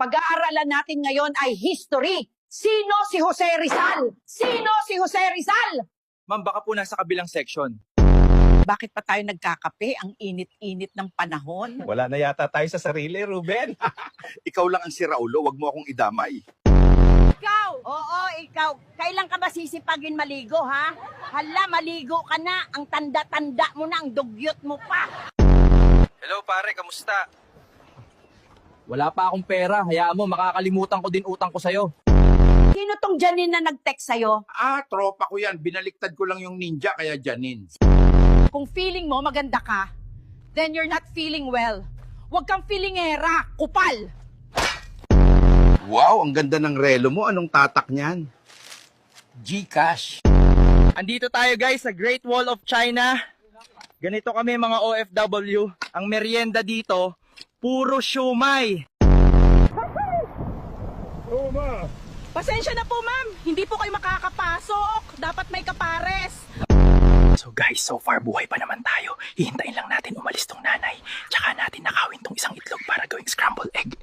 Pag-aaralan natin ngayon ay history. Sino si Jose Rizal? Sino si Jose Rizal? Ma'am, baka po nasa kabilang section. Bakit pa tayo nagkakape? Ang init-init ng panahon. Wala na yata tayo sa sarili, Ruben. Ikaw lang ang si Raulo, wag mo akong idamay. Ikaw! Oo, ikaw. Kailan ka ba sisipagin maligo, ha? Hala, maligo ka na. Ang tanda-tanda mo na, ang dugyot mo pa. Hello pare, kamusta? Wala pa akong pera. Hayaan mo, makakalimutan ko din utang ko sa'yo. Sino tong Janine na nag-text sa'yo? Tropa ko yan. Binaliktad ko lang yung ninja, kaya Janine. Kung feeling mo maganda ka, then you're not feeling well. Huwag kang feelingera, kupal! Wow, ang ganda ng relo mo. Anong tatak niyan? Gcash. Andito tayo guys sa Great Wall of China. Ganito kami mga OFW. Ang merienda dito, puro siomai. Pasensya na po, ma'am. Hindi po kayo makakapasok. Dapat may kapares. So guys, so far buhay pa naman tayo. Hihintayin lang natin umalis tong nanay. Tsaka natin nakawin tong isang itlog para gawing scrambled egg.